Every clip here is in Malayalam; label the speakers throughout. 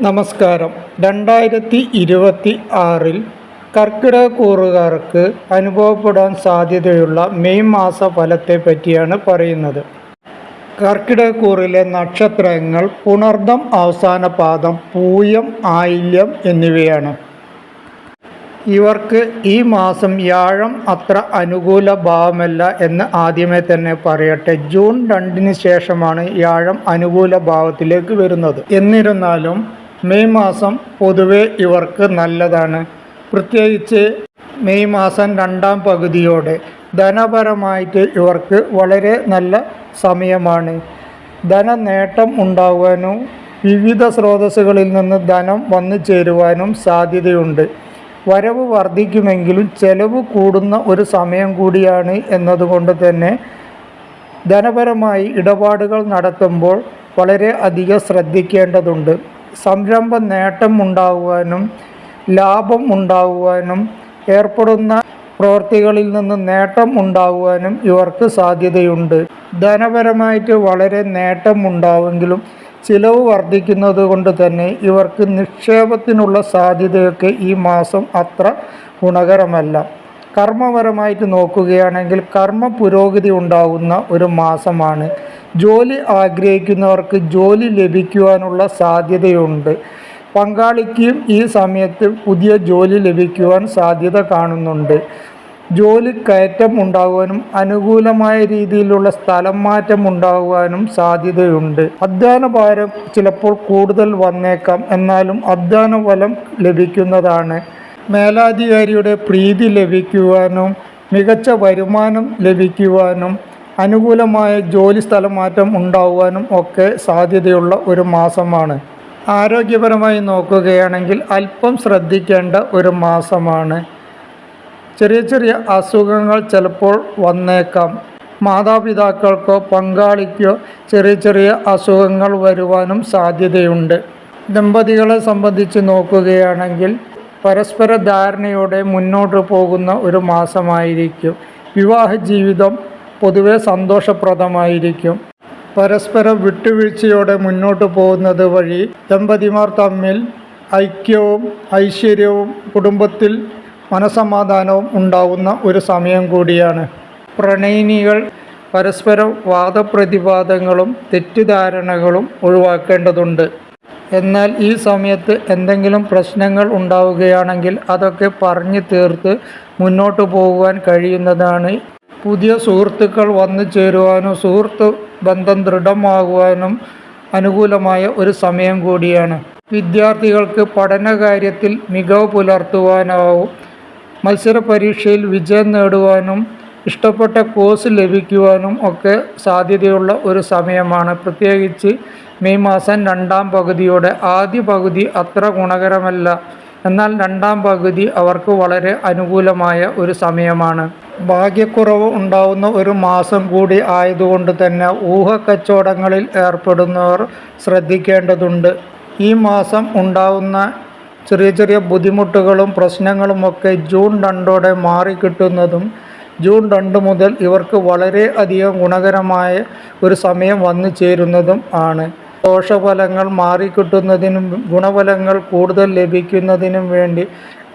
Speaker 1: നമസ്കാരം. 2026 കർക്കിടകക്കൂറുകാർക്ക് അനുഭവപ്പെടാൻ സാധ്യതയുള്ള മെയ് മാസ ഫലത്തെ പറ്റിയാണ് പറയുന്നത്. കർക്കിടകക്കൂറിലെ നക്ഷത്രങ്ങൾ പുണർദം അവസാന പാദം, പൂയം, ആയില്യം എന്നിവയാണ്. ഇവർക്ക് ഈ മാസം വ്യാഴം അത്ര അനുകൂല ഭാവമല്ല എന്ന് ആദ്യമേ തന്നെ പറയട്ടെ. ജൂൺ 2 ശേഷമാണ് വ്യാഴം അനുകൂല ഭാവത്തിലേക്ക് വരുന്നത്. എന്നിരുന്നാലും മെയ് മാസം പൊതുവെ ഇവർക്ക് നല്ലതാണ്. പ്രത്യേകിച്ച് മെയ് മാസം രണ്ടാം പകുതിയോടെ ധനപരമായിട്ട് ഇവർക്ക് വളരെ നല്ല സമയമാണ്. ധനനേട്ടം ഉണ്ടാകുവാനും വിവിധ സ്രോതസ്സുകളിൽ നിന്ന് ധനം വന്നു ചേരുവാനും സാധ്യതയുണ്ട്. വരവ് വർദ്ധിക്കുമെങ്കിലും ചെലവ് കൂടുന്ന ഒരു സമയം കൂടിയാണ് എന്നതുകൊണ്ട് തന്നെ ധനപരമായി ഇടപാടുകൾ നടത്തുമ്പോൾ വളരെ അധികം ശ്രദ്ധിക്കേണ്ടതുണ്ട്. സംരംഭ നേട്ടം ഉണ്ടാകുവാനും ലാഭം ഉണ്ടാകുവാനും ഏർപ്പെടുന്ന പ്രവൃത്തികളിൽ നിന്ന് നേട്ടം ഉണ്ടാകുവാനും ഇവർക്ക് സാധ്യതയുണ്ട്. ധനപരമായിട്ട് വളരെ നേട്ടം ഉണ്ടാവുമെങ്കിലും ചിലവ് വർദ്ധിക്കുന്നത് കൊണ്ട് തന്നെ ഇവർക്ക് നിക്ഷേപത്തിനുള്ള സാധ്യതയൊക്കെ ഈ മാസം അത്ര ഗുണകരമല്ല. കർമ്മപരമായിട്ട് നോക്കുകയാണെങ്കിൽ കർമ്മ പുരോഗതി ഉണ്ടാകുന്ന ഒരു മാസമാണ്. ജോലി ആഗ്രഹിക്കുന്നവർക്ക് ജോലി ലഭിക്കുവാനുള്ള സാധ്യതയുണ്ട്. പങ്കാളിക്കും ഈ സമയത്ത് പുതിയ ജോലി ലഭിക്കുവാൻ സാധ്യത കാണുന്നുണ്ട്. ജോലി കയറ്റം ഉണ്ടാകുവാനും അനുകൂലമായ രീതിയിലുള്ള സ്ഥലം മാറ്റം ഉണ്ടാകുവാനും സാധ്യതയുണ്ട്. അധ്വാന ഭാരം ചിലപ്പോൾ കൂടുതൽ വന്നേക്കാം, എന്നാലും അധ്വാന ഫലം ലഭിക്കുന്നതാണ്. മേലധികാരിയുടെ പ്രീതി ലഭിക്കുവാനും മികച്ച വരുമാനം ലഭിക്കുവാനും അനുകൂലമായ ജോലി സ്ഥലമാറ്റം ഉണ്ടാകുവാനും ഒക്കെ സാധ്യതയുള്ള ഒരു മാസമാണ്. ആരോഗ്യപരമായി നോക്കുകയാണെങ്കിൽ അല്പം ശ്രദ്ധിക്കേണ്ട ഒരു മാസമാണ്. ചെറിയ ചെറിയ അസുഖങ്ങൾ ചിലപ്പോൾ വന്നേക്കാം. മാതാപിതാക്കൾക്കോ പങ്കാളിക്കോ ചെറിയ ചെറിയ അസുഖങ്ങൾ വരുവാനും സാധ്യതയുണ്ട്. ദമ്പതികളെ സംബന്ധിച്ച് നോക്കുകയാണെങ്കിൽ പരസ്പര ധാരണയോടെ മുന്നോട്ട് പോകുന്ന ഒരു മാസമായിരിക്കും. വിവാഹ ജീവിതം പൊതുവെ സന്തോഷപ്രദമായിരിക്കും. പരസ്പര വിട്ടുവീഴ്ചയോടെ മുന്നോട്ട് പോകുന്നത് വഴി ദമ്പതിമാർ തമ്മിൽ ഐക്യവും ഐശ്വര്യവും കുടുംബത്തിൽ മനസമാധാനവും ഉണ്ടാകുന്ന ഒരു സമയം കൂടിയാണ്. പ്രണയിനികൾ പരസ്പരം വാദപ്രതിവാദങ്ങളും തെറ്റിദ്ധാരണകളും ഒഴിവാക്കേണ്ടതുണ്ട്. എന്നാൽ ഈ സമയത്ത് എന്തെങ്കിലും പ്രശ്നങ്ങൾ ഉണ്ടാവുകയാണെങ്കിൽ അതൊക്കെ പറഞ്ഞു തീർത്ത് മുന്നോട്ട് പോകുവാൻ കഴിയുന്നതാണ്. പുതിയ സുഹൃത്തുക്കൾ വന്നു ചേരുവാനും സുഹൃത്ത് ബന്ധം ദൃഢമാകുവാനും അനുകൂലമായ ഒരു സമയം കൂടിയാണ്. വിദ്യാർത്ഥികൾക്ക് പഠനകാര്യത്തിൽ മികവ് പുലർത്തുവാനാവും. മത്സര പരീക്ഷയിൽ വിജയം നേടുവാനും ഇഷ്ടപ്പെട്ട കോഴ്സ് ലഭിക്കുവാനും ഒക്കെ സാധ്യതയുള്ള ഒരു സമയമാണ്. പ്രത്യേകിച്ച് മെയ് മാസം രണ്ടാം പകുതിയോടെ. ആദ്യ പകുതി അത്ര ഗുണകരമല്ല, എന്നാൽ രണ്ടാം പകുതി അവർക്ക് വളരെ അനുകൂലമായ ഒരു സമയമാണ്. ഭാഗ്യക്കുറവ് ഉണ്ടാവുന്ന ഒരു മാസം കൂടി ആയതുകൊണ്ട് തന്നെ ഊഹക്കച്ചവടങ്ങളിൽ ഏർപ്പെടുന്നവർ ശ്രദ്ധിക്കേണ്ടതുണ്ട്. ഈ മാസം ഉണ്ടാവുന്ന ചെറിയ ചെറിയ ബുദ്ധിമുട്ടുകളും പ്രശ്നങ്ങളുമൊക്കെ ജൂൺ 2 മാറിക്കിട്ടുന്നതും ജൂൺ 2 മുതൽ ഇവർക്ക് വളരെ അധികം ഗുണകരമായ ഒരു സമയം വന്നു ചേരുന്നതും ആണ്. ദോഷഫലങ്ങൾ മാറിക്കിട്ടുന്നതിനും ഗുണഫലങ്ങൾ കൂടുതൽ ലഭിക്കുന്നതിനും വേണ്ടി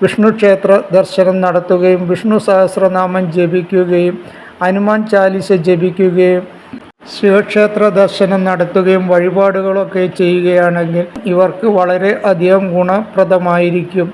Speaker 1: വിഷ്ണു ക്ഷേത്ര ദർശനം നടത്തുകയും വിഷ്ണു സഹസ്രനാമം ജപിക്കുകയും ഹനുമാൻ ചാലിസ ജപിക്കുകയും ശിവക്ഷേത്ര ദർശനം നടത്തുകയും വഴിപാടുകളൊക്കെ ചെയ്യുകയാണെങ്കിൽ ഇവർക്ക് വളരെ അധികം ഗുണപ്രദമായിരിക്കും.